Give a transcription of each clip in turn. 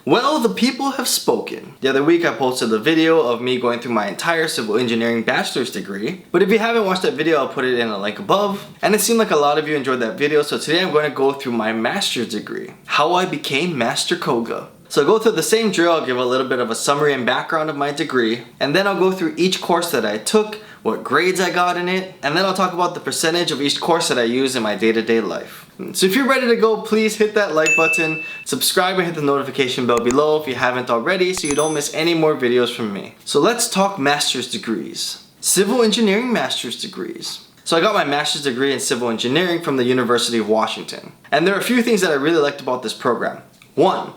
Well, the people have spoken. The other week I posted a video of me going through my entire civil engineering bachelor's degree. But if you haven't watched that video, I'll put it in a link above. And it seemed like a lot of you enjoyed that video, so today I'm going to go through my master's degree. How I became Master Koga. So I'll go through the same drill, I'll give a little bit of a summary and background of my degree, and then I'll go through each course that I took, what grades I got in it, and then I'll talk about the percentage of each course that I use in my day-to-day life. So if you're ready to go, please hit that like button, subscribe and hit the notification bell below if you haven't already so you don't miss any more videos from me. So let's talk master's degrees. Civil engineering master's degrees. So I got my master's degree in civil engineering from the University of Washington. And there are a few things that I really liked about this program. One,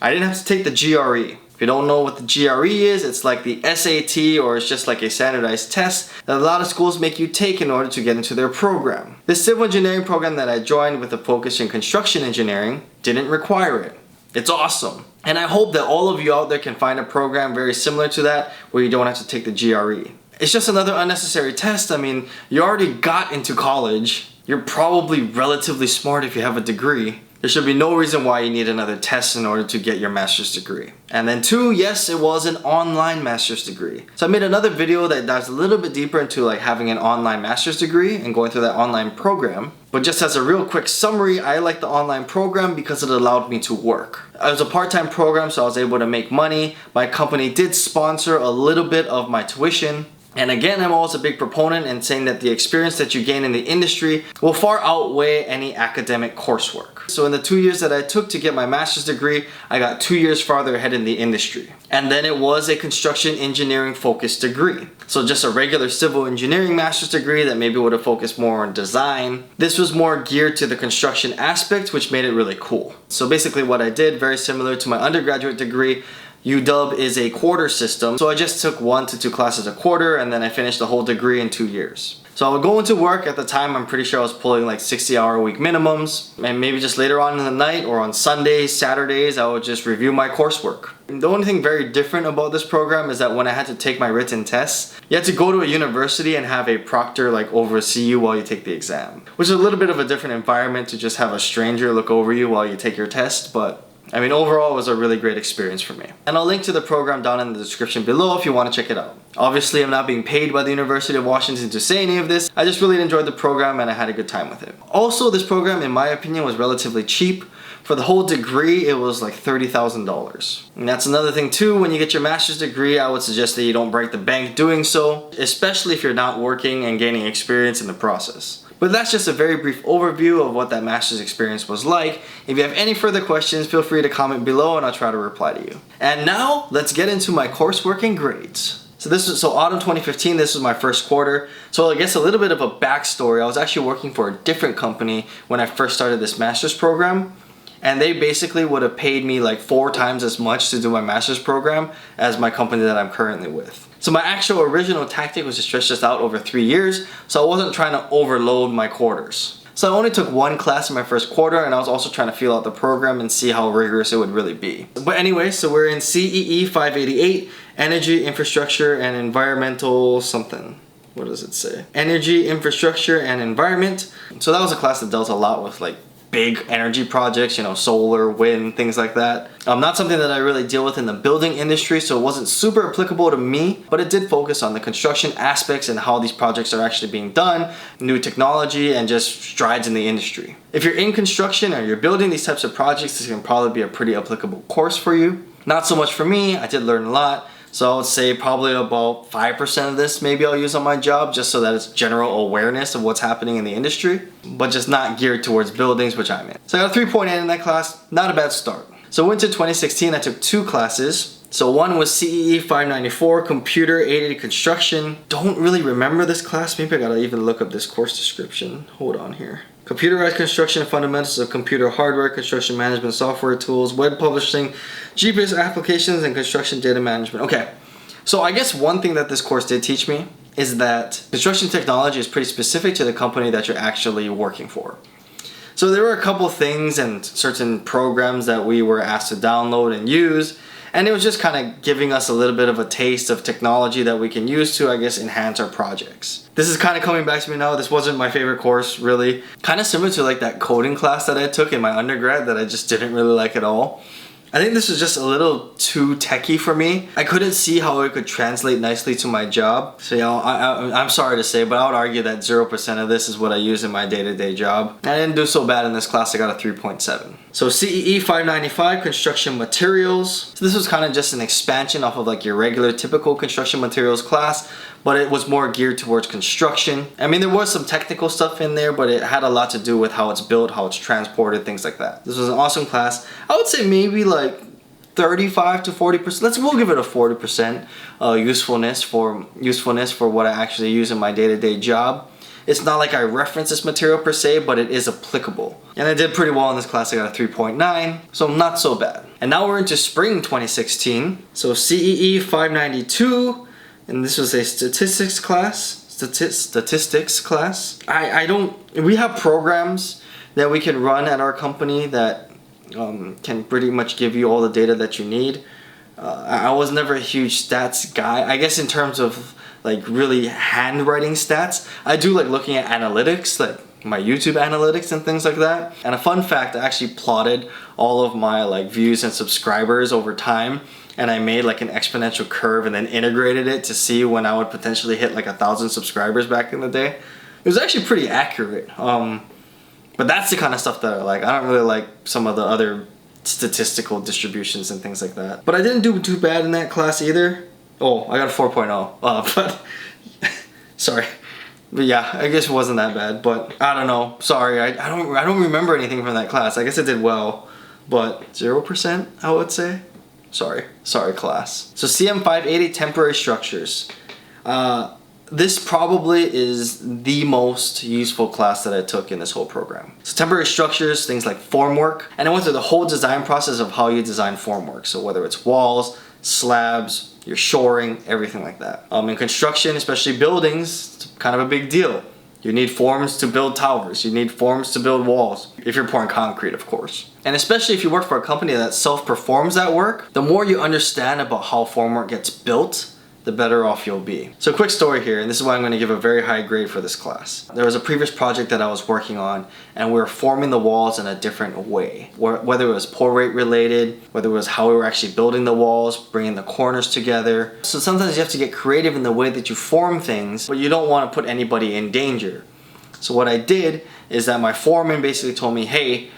I didn't have to take the GRE. If you don't know what the GRE is, it's like the SAT, or it's just like a standardized test that a lot of schools make you take in order to get into their program. This civil engineering program that I joined with a focus in construction engineering didn't require it. It's awesome. And I hope that all of you out there can find a program very similar to that where you don't have to take the GRE. It's just another unnecessary test. I mean, you already got into college. You're probably relatively smart if you have a degree. There should be no reason why you need another test in order to get your master's degree. And then two, yes, it was an online master's degree. So I made another video that dives a little bit deeper into like having an online master's degree and going through that online program. But just as a real quick summary, I like the online program because it allowed me to work. It was a part-time program, so I was able to make money. My company did sponsor a little bit of my tuition. And again, I'm always a big proponent in saying that the experience that you gain in the industry will far outweigh any academic coursework. So in the 2 years that I took to get my master's degree, I got 2 years farther ahead in the industry. And then it was a construction engineering focused degree. So just a regular civil engineering master's degree that maybe would have focused more on design. This was more geared to the construction aspect, which made it really cool. So basically what I did, very similar to my undergraduate degree, UW is a quarter system, so I just took 1 to 2 classes a quarter and then I finished the whole degree in 2 years. So I would go into work. At the time, I'm pretty sure I was pulling like 60-hour-a-week minimums, and maybe just later on in the night or on Sundays, Saturdays, I would just review my coursework. The only thing very different about this program is that when I had to take my written tests, you had to go to a university and have a proctor like oversee you while you take the exam, which is a little bit of a different environment to just have a stranger look over you while you take your test, but I mean, overall, it was a really great experience for me. And I'll link to the program down in the description below if you want to check it out. Obviously, I'm not being paid by the University of Washington to say any of this. I just really enjoyed the program and I had a good time with it. Also, this program, in my opinion, was relatively cheap. For the whole degree, it was like $30,000. And that's another thing too, when you get your master's degree, I would suggest that you don't break the bank doing so, especially if you're not working and gaining experience in the process. But that's just a very brief overview of what that master's experience was like. If you have any further questions, feel free to comment below and I'll try to reply to you. And now, let's get into my coursework and grades. So autumn 2015, this was my first quarter. So I guess a little bit of a backstory. I was actually working for a different company when I first started this master's program. And they basically would have paid me like 4 times as much to do my master's program as my company that I'm currently with. So my actual original tactic was to stretch this out over 3 years, so I wasn't trying to overload my quarters. So I only took 1 class in my first quarter, and I was also trying to feel out the program and see how rigorous it would really be. But anyway, so we're in CEE 588, Energy, Infrastructure, and Environmental something. What does it say? Energy, Infrastructure, and Environment. So that was a class that dealt a lot with like big energy projects, you know, solar, wind, things like that. Not something that I really deal with in the building industry, so it wasn't super applicable to me, but it did focus on the construction aspects and how these projects are actually being done, new technology, and just strides in the industry. If you're in construction or you're building these types of projects, this can probably be a pretty applicable course for you. Not so much for me. I did learn a lot. So I would say probably about 5% of this maybe I'll use on my job, just so that it's general awareness of what's happening in the industry, but just not geared towards buildings, which I'm in. So I got a 3.8 in that class, not a bad start. So winter 2016, I took 2 classes. So one was CEE 594, Computer Aided Construction. Don't really remember this class. Maybe I gotta even look up this course description. Hold on here. Computerized construction, fundamentals of computer hardware, construction management software tools, web publishing, GPS applications, and construction data management. Okay, so I guess one thing that this course did teach me is that construction technology is pretty specific to the company that you're actually working for. So there were a couple things and certain programs that we were asked to download and use, and it was just kind of giving us a little bit of a taste of technology that we can use to, I guess, enhance our projects. This is kind of coming back to me now. This wasn't my favorite course, really. Kind of similar to like that coding class that I took in my undergrad that I just didn't really like at all. I think this was just a little too techy for me. I couldn't see how it could translate nicely to my job. So yeah, I'm sorry to say, but I would argue that 0% of this is what I use in my day-to-day job. I didn't do so bad in this class. I got a 3.7. So CEE 595, construction materials. So this was kind of just an expansion off of like your regular typical construction materials class, but it was more geared towards construction. I mean, there was some technical stuff in there, but it had a lot to do with how it's built, how it's transported, things like that. This was an awesome class. I would say maybe like 35 to 40%. We'll give it a 40% usefulness for what I actually use in my day-to-day job. It's not like I reference this material per se, but it is applicable. And I did pretty well in this class. I got a 3.9, so not so bad. And now we're into spring 2016. So CEE 592, and this was a statistics class. We have programs that we can run at our company that can pretty much give you all the data that you need. I was never a huge stats guy. I guess in terms of like really handwriting stats, I do like looking at analytics, like my YouTube analytics and things like that. And a fun fact, I actually plotted all of my like views and subscribers over time, and I made like an exponential curve and then integrated it to see when I would potentially hit like 1,000 subscribers back in the day. It was actually pretty accurate. But that's the kind of stuff that I like. I don't really like some of the other statistical distributions and things like that. But I didn't do too bad in that class either. Oh, I got a 4.0. But sorry. But yeah, I guess it wasn't that bad. But I don't know. Sorry, I don't remember anything from that class. I guess I did well, but 0%, I would say. Sorry class. So CM 580, temporary structures. This probably is the most useful class that I took in this whole program. So temporary structures, things like formwork, and I went through the whole design process of how you design formwork. So whether it's walls, slabs, your shoring, everything like that. In construction, especially buildings, it's kind of a big deal. You need forms to build towers. You need forms to build walls. If you're pouring concrete, of course. And especially if you work for a company that self-performs that work, the more you understand about how formwork gets built, the better off you'll be. So quick story here, and this is why I'm going to give a very high grade for this class. There was a previous project that I was working on, and we were forming the walls in a different way. Whether it was pour rate related, whether it was how we were actually building the walls, bringing the corners together. So sometimes you have to get creative in the way that you form things, but you don't want to put anybody in danger. So what I did is that my foreman basically told me, hey,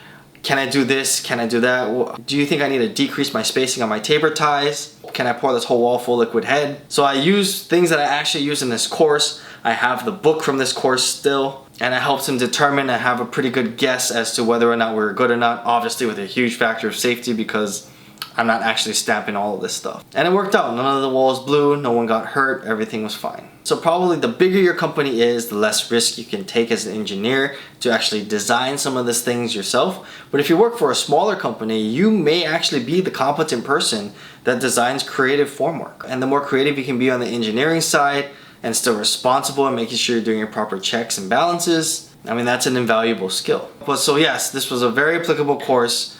can I do this? Can I do that? Do you think I need to decrease my spacing on my taper ties? Can I pour this whole wall full liquid head? So I used things that I actually used in this course. I have the book from this course still, and I helped him determine and have a pretty good guess as to whether or not we were good or not, obviously with a huge factor of safety because I'm not actually stamping all of this stuff. And it worked out. None of the walls blew, no one got hurt, everything was fine. So probably the bigger your company is, the less risk you can take as an engineer to actually design some of these things yourself. But if you work for a smaller company, you may actually be the competent person that designs creative formwork. And the more creative you can be on the engineering side and still responsible and making sure you're doing your proper checks and balances, I mean, that's an invaluable skill. But so yes, this was a very applicable course,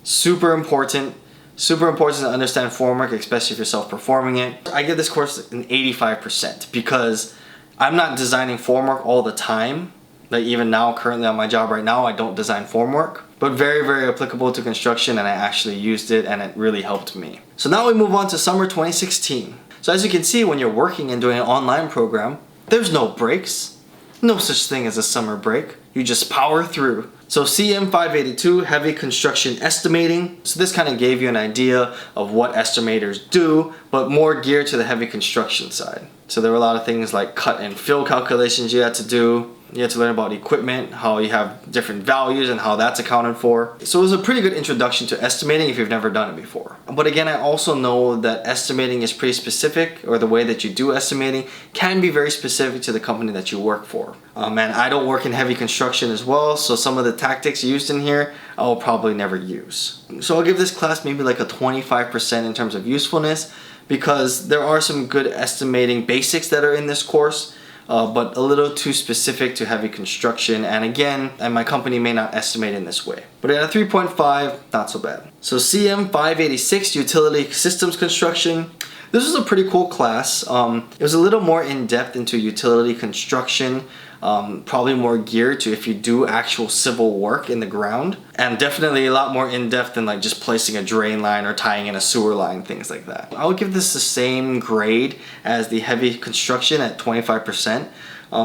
super important to understand formwork, especially if you're self-performing it. I give this course an 85% because I'm not designing formwork all the time. Like even now, currently on my job right now, I don't design formwork, but very, very applicable to construction, and I actually used it and it really helped me. So now we move on to summer 2016. So as you can see, when you're working and doing an online program, there's no breaks. No such thing as a summer break. You just power through. So CM 582, heavy construction estimating. So this kind of gave you an idea of what estimators do, but more geared to the heavy construction side. So there were a lot of things like cut and fill calculations you had to do. You had to learn about equipment, how you have different values and how that's accounted for. So it was a pretty good introduction to estimating if you've never done it before. But again, I also know that estimating is pretty specific, or the way that you do estimating can be very specific to the company that you work for. And I don't work in heavy construction as well, so some of the tactics used in here I will probably never use. So I'll give this class maybe like a 25% in terms of usefulness, because there are some good estimating basics that are in this course. But a little too specific to heavy construction, and again, my company may not estimate in this way. But at a 3.5, not so bad. So CM 586, utility systems construction. This was a pretty cool class. It was a little more in depth into utility construction. Probably more geared to if you do actual civil work in the ground, and definitely a lot more in-depth than like just placing a drain line or tying in a sewer line, things like that. I would give this the same grade as the heavy construction at 25%,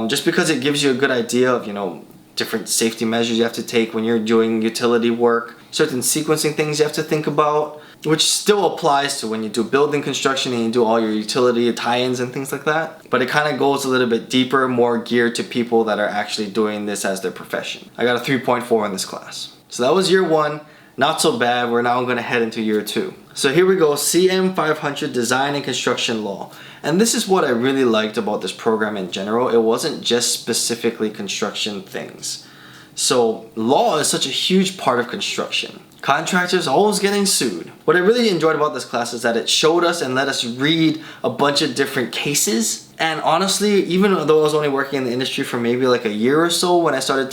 just because it gives you a good idea of, different safety measures you have to take when you're doing utility work, certain sequencing things you have to think about, which still applies to when you do building construction and you do all your utility tie-ins and things like that. But it kind of goes a little bit deeper, more geared to people that are actually doing this as their profession. I got a 3.4 in this class. So that was year 1, not so bad. We're now going to head into year 2. So here we go, CM 500 Design and Construction Law. And this is what I really liked about this program in general. It wasn't just specifically construction things. So law is such a huge part of construction. Contractors always getting sued. What I really enjoyed about this class is that it showed us and let us read a bunch of different cases. And honestly, even though I was only working in the industry for maybe like a year or so when I started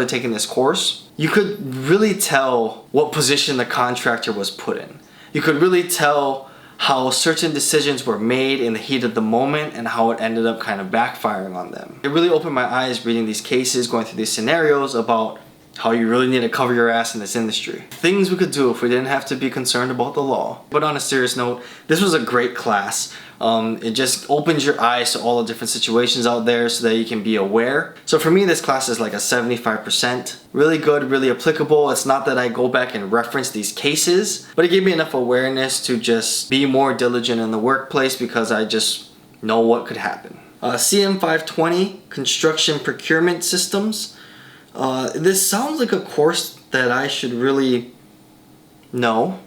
taking this course, you could really tell what position the contractor was put in. You could really tell how certain decisions were made in the heat of the moment and how it ended up kind of backfiring on them. It really opened my eyes reading these cases, going through these scenarios about how you really need to cover your ass in this industry. Things we could do if we didn't have to be concerned about the law. But on a serious note, this was a great class. It just opens your eyes to all the different situations out there so that you can be aware. So for me, this class is like a 75%. Really good, really applicable. It's not that I go back and reference these cases, but it gave me enough awareness to just be more diligent in the workplace because I just know what could happen. CM 520, Construction Procurement Systems. This sounds like a course that I should really know.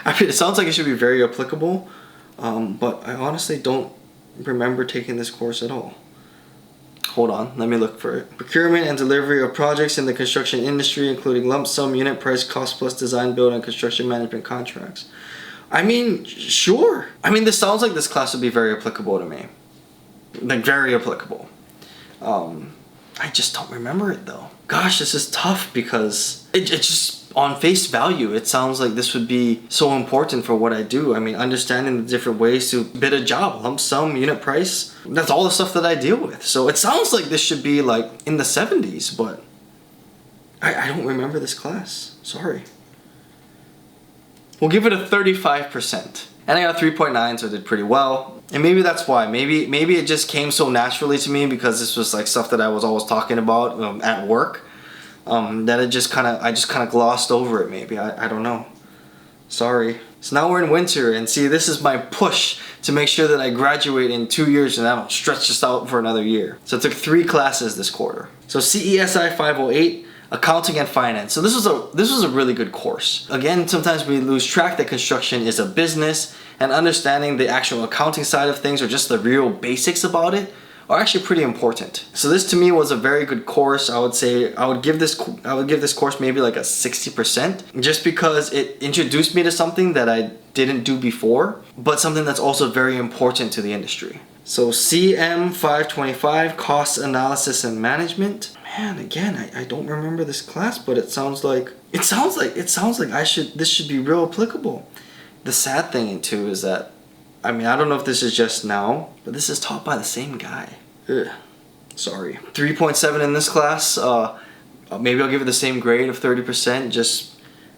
I mean, it sounds like it should be very applicable, but I honestly don't remember taking this course at all. Hold on, let me look for it. Procurement and delivery of projects in the construction industry, including lump sum, unit price, cost plus design, build, and construction management contracts. I mean, sure. I mean, this sounds like this class would be very applicable to me. Like, very applicable. I just don't remember it though. Gosh, this is tough because it just, on face value, it sounds like this would be so important for what I do. I mean, understanding the different ways to bid a job, lump sum, unit price, that's all the stuff that I deal with. So it sounds like this should be like in the 70s, but I don't remember this class. Sorry. We'll give it a 35%. And I got a 3.9, so I did pretty well. And maybe that's why. Maybe it just came so naturally to me because this was like stuff that I was always talking about at work. That I just kind of glossed over it. Maybe I don't know. Sorry. So now we're in winter, and see, this is my push to make sure that I graduate in 2 years and I don't stretch this out for another year. So I took 3 classes this quarter. So CESI 508. Accounting and Finance. So this was a really good course. Again, sometimes we lose track that construction is a business, and understanding the actual accounting side of things or just the real basics about it are actually pretty important. So this to me was a very good course. I would say I would give this course maybe like a 60%, just because it introduced me to something that I didn't do before, but something that's also very important to the industry. So CM 525, Cost Analysis and Management. Man, again, I don't remember this class, but it sounds like this should be real applicable. The sad thing too is that, I mean, I don't know if this is just now, but this is taught by the same guy. Ugh. Sorry. 3.7 in this class. Maybe I'll give it the same grade of 30%.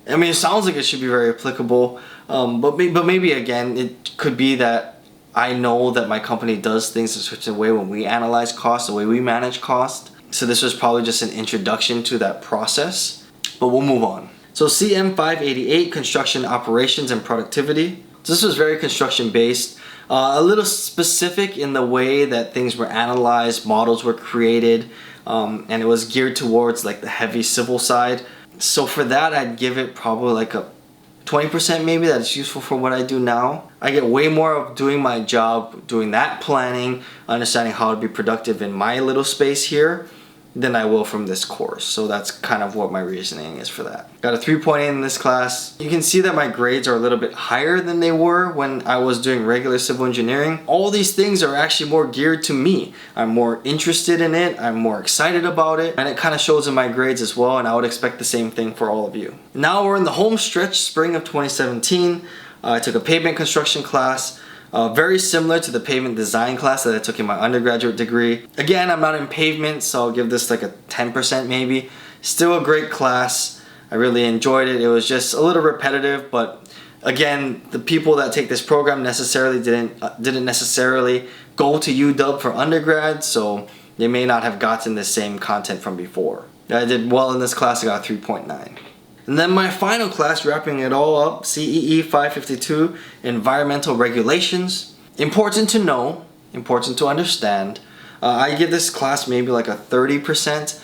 I mean, it sounds like it should be very applicable, but maybe again, it could be that I know that my company does things in such a way when we analyze costs, the way we manage cost. So this was probably just an introduction to that process, but we'll move on. So CM 588, Construction Operations and Productivity. So this was very construction based, a little specific in the way that things were analyzed, models were created, and it was geared towards like the heavy civil side. So for that, I'd give it probably like a 20% maybe that's useful for what I do now. I get way more of doing my job, doing that planning, understanding how to be productive in my little space here than I will from this course. So that's kind of what my reasoning is for that. Got a 3.8 in this class. You can see that my grades are a little bit higher than they were when I was doing regular civil engineering. All these things are actually more geared to me. I'm more interested in it, I'm more excited about it, and it kind of shows in my grades as well, and I would expect the same thing for all of you. Now we're in the home stretch, spring of 2017. I took a pavement construction class. Very similar to the pavement design class that I took in my undergraduate degree. Again, I'm not in pavement, so I'll give this like a 10% maybe. Still a great class. I really enjoyed it. It was just a little repetitive, but again, the people that take this program necessarily didn't necessarily go to UW for undergrad, so they may not have gotten the same content from before. I did well in this class. I got a 3.9. And then my final class, wrapping it all up, CEE 552, Environmental Regulations. Important to know, important to understand. I give this class maybe like a 30%.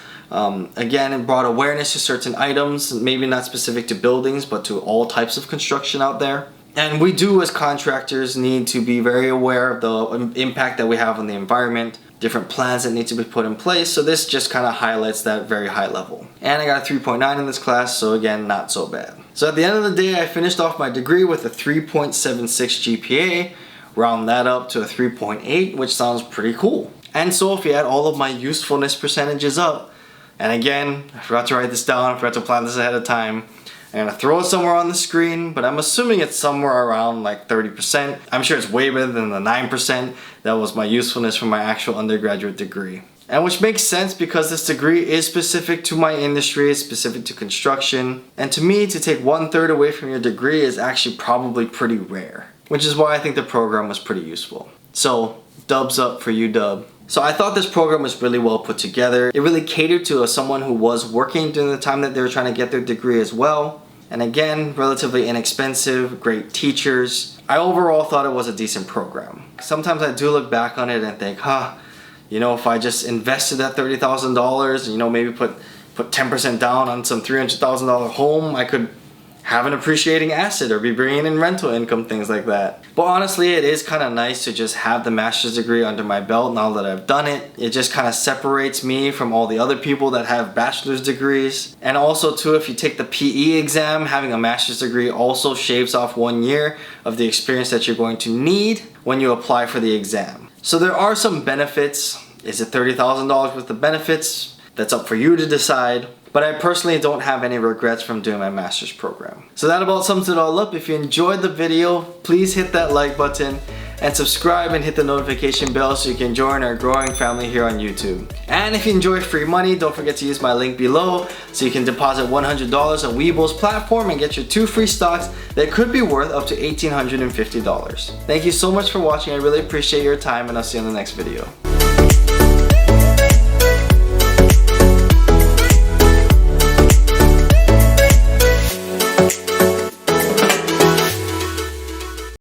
Again, it brought awareness to certain items, maybe not specific to buildings, but to all types of construction out there. And we do, as contractors, need to be very aware of the impact that we have on the environment, different plans that need to be put in place. So this just kind of highlights that very high level. And I got a 3.9 in this class, so again, not so bad. So at the end of the day, I finished off my degree with a 3.76 GPA, round that up to a 3.8, which sounds pretty cool. And so if you add all of my usefulness percentages up, and again, I forgot to write this down, I forgot to plan this ahead of time. I'm gonna throw it somewhere on the screen, but I'm assuming it's somewhere around like 30%. I'm sure it's way better than the 9% that was my usefulness for my actual undergraduate degree. And which makes sense because this degree is specific to my industry, it's specific to construction. And to me, to take 1/3 away from your degree is actually probably pretty rare, which is why I think the program was pretty useful. So, dubs up for UW. So I thought this program was really well put together. It really catered to someone who was working during the time that they were trying to get their degree as well. And again, relatively inexpensive, great teachers. I overall thought it was a decent program. Sometimes I do look back on it and think, you know, if I just invested that $30,000, you know, maybe put 10% down on some $300,000 home, I could have an appreciating asset or be bringing in rental income, things like that. But honestly, it is kind of nice to just have the master's degree under my belt now that I've done it. It just kind of separates me from all the other people that have bachelor's degrees. And also too, if you take the PE exam, having a master's degree also shaves off 1 year of the experience that you're going to need when you apply for the exam. So there are some benefits. Is it $30,000 worth of benefits? That's up for you to decide. But I personally don't have any regrets from doing my master's program. So that about sums it all up. If you enjoyed the video, please hit that like button and subscribe and hit the notification bell so you can join our growing family here on YouTube. And if you enjoy free money, don't forget to use my link below so you can deposit $100 on Webull's platform and get your 2 free stocks that could be worth up to $1,850. Thank you so much for watching. I really appreciate your time, and I'll see you in the next video.